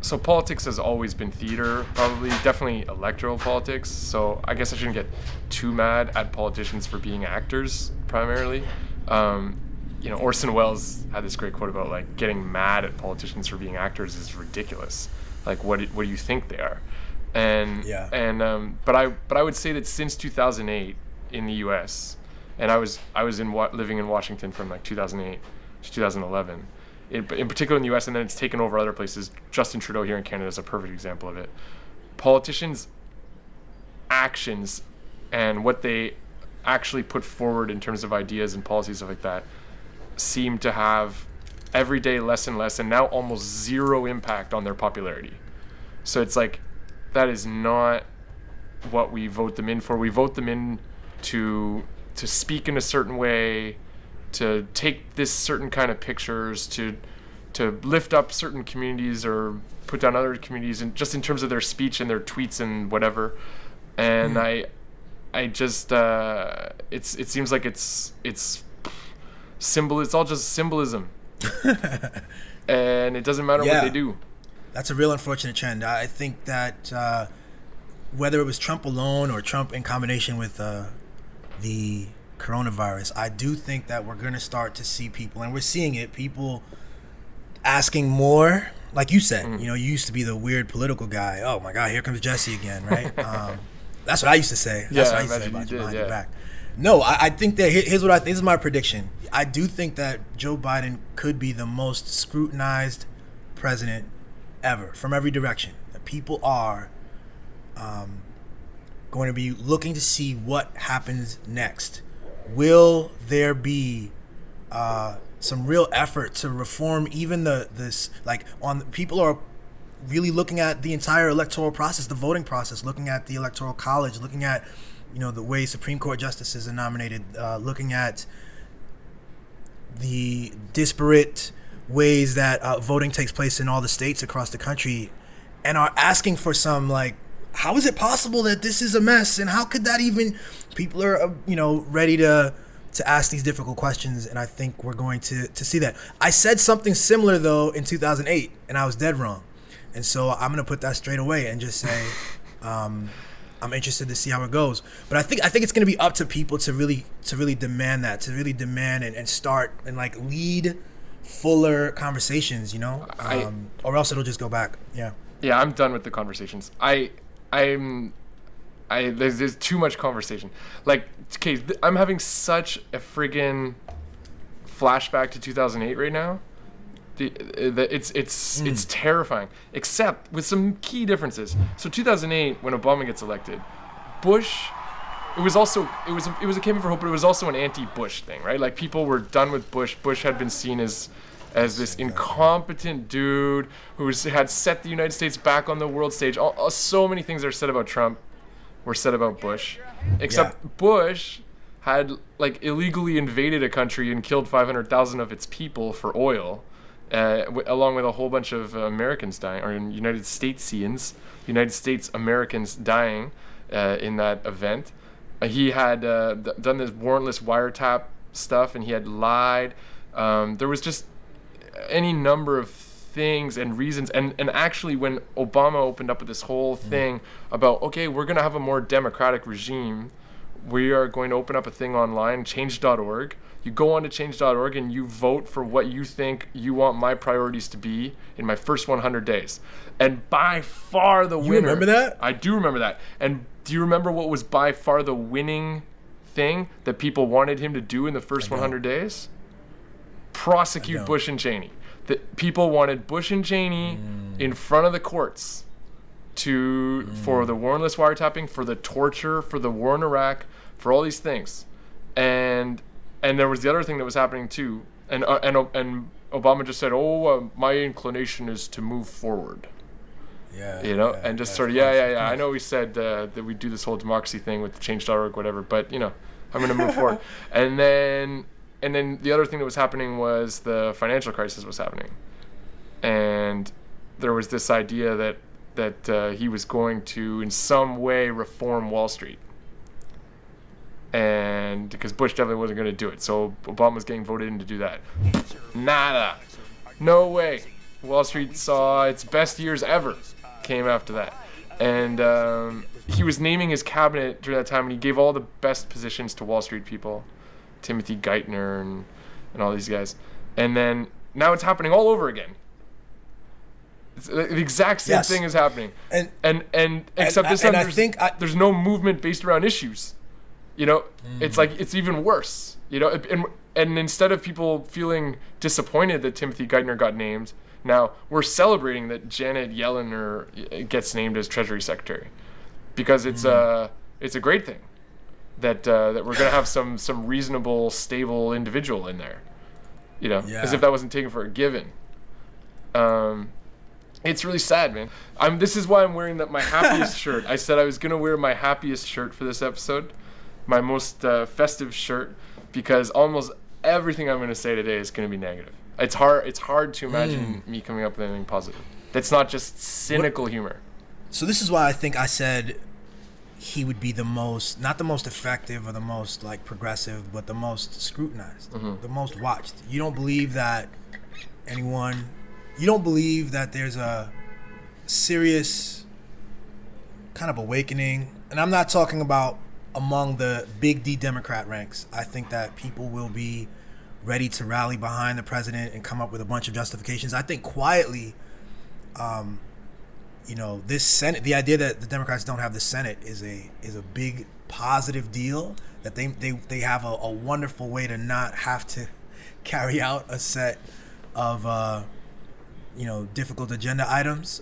So politics has always been theater, probably, definitely electoral politics. So I guess I shouldn't get too mad at politicians for being actors, primarily. Orson Welles had this great quote about like getting mad at politicians for being actors is ridiculous. Like, what do you think they are? But I would say that since 2008 in the U.S. and I was living in Washington from like 2008 to 2011. In particular in the U.S., and then it's taken over other places. Justin Trudeau here in Canada is a perfect example of it. Politicians' actions and what they actually put forward in terms of ideas and policies, stuff like that, seem to have every day less and less, and now almost zero impact on their popularity. So it's like, that is not what we vote them in for. We vote them in to speak in a certain way, to take this certain kind of pictures, to lift up certain communities or put down other communities, and just in terms of their speech and their tweets and whatever. And I just it seems like it's symbol. It's all just symbolism, and it doesn't matter what they do. That's a real unfortunate trend. I think that whether it was Trump alone or Trump in combination with the coronavirus, I do think that we're going to start to see people, and we're seeing it, people asking more. Like you said, you used to be the weird political guy. Oh my God, here comes Jesse again, right? That's what I used to say. That's what I used to say about you behind your back. No, I think that here's what I think. This is my prediction. I do think that Joe Biden could be the most scrutinized president ever from every direction. That people are going to be looking to see what happens next. Will there be some real effort to reform even people are really looking at the entire electoral process, the voting process, looking at the Electoral College, looking at the way Supreme Court justices are nominated, looking at the disparate ways that voting takes place in all the states across the country, and are asking for some, like, how is it possible that this is a mess, and how could that even... People are, ready to ask these difficult questions, and I think we're going to see that. I said something similar, though, in 2008, and I was dead wrong. And so I'm going to put that straight away and just say I'm interested to see how it goes. But I think it's going to be up to people to really demand that, to really demand and start and, like, lead fuller conversations, or else it'll just go back. Yeah, I'm done with the conversations. There's too much conversation. Like, okay, I'm having such a friggin' flashback to 2008 right now. It's terrifying, except with some key differences. So 2008, when Obama gets elected, Bush, it was a campaign for hope, but it was also an anti-Bush thing, right? Like, people were done with Bush. Bush had been seen as this incompetent dude who had set the United States back on the world stage. So many things that are said about Trump were said about Bush, except Bush had, like, illegally invaded a country and killed 500,000 of its people for oil, along with a whole bunch of Americans dying, or United Statesians, United States Americans dying in that event. He had done this warrantless wiretap stuff, and he had lied. There was just any number of things and reasons, and actually when Obama opened up with this whole thing about, okay, we're going to have a more democratic regime, we are going to open up a thing online, change.org. You go on to change.org and you vote for what you think you want my priorities to be in my first 100 days. And by far the winner... You remember that? I do remember that. And do you remember what was by far the winning thing that people wanted him to do in the first 100 days? Prosecute Bush and Cheney. That people wanted Bush and Cheney in front of the courts for the warrantless wiretapping, for the torture, for the war in Iraq, for all these things. And there was the other thing that was happening too. And Obama just said, my inclination is to move forward. And just sort of, I know we said that we do this whole democracy thing with change.org, whatever, but, I'm going to move forward. And then the other thing that was happening was the financial crisis was happening. And there was this idea that he was going to, in some way, reform Wall Street. And because Bush definitely wasn't going to do it. So Obama was getting voted in to do that. Nada. No way. Wall Street saw its best years ever came after that. And he was naming his cabinet during that time, and he gave all the best positions to Wall Street people, Timothy Geithner and all these guys. And then now it's happening all over again. It's the exact same thing is happening. And except this time there's no movement based around issues. You know, it's like it's even worse. You know, and instead of people feeling disappointed that Timothy Geithner got named, now we're celebrating that Janet Yellen gets named as Treasury Secretary, because it's a great thing that we're gonna have some reasonable, stable individual in there. You know, as if that wasn't taken for a given. It's really sad, man. This is why I'm wearing my happiest shirt. I said I was gonna wear my happiest shirt for this episode, my most festive shirt, because almost everything I'm gonna say today is gonna be negative. It's hard to imagine me coming up with anything positive. That's not just cynical humor. So this is why I think I said he would be not the most effective or the most like progressive, but the most scrutinized, the most watched. You don't believe that there's a serious kind of awakening, and I'm not talking about among the big D Democrat ranks. I think that people will be ready to rally behind the president and come up with a bunch of justifications. I think quietly, this Senate, the idea that the Democrats don't have the Senate is a big positive deal, that they have a wonderful way to not have to carry out a set of difficult agenda items.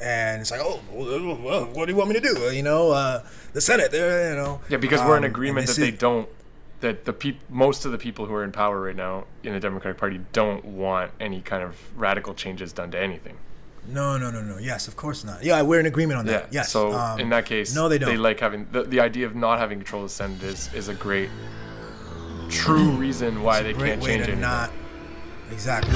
And it's like, what do you want me to do? The Senate, Yeah, because we're in agreement that most of the people who are in power right now in the Democratic Party don't want any kind of radical changes done to anything. No. Yes, of course not. Yeah, we're in agreement on that. Yes. So in that case, no, they don't. They like having the idea of not having control of the Senate is a great, true reason why they can't change anything. Exactly.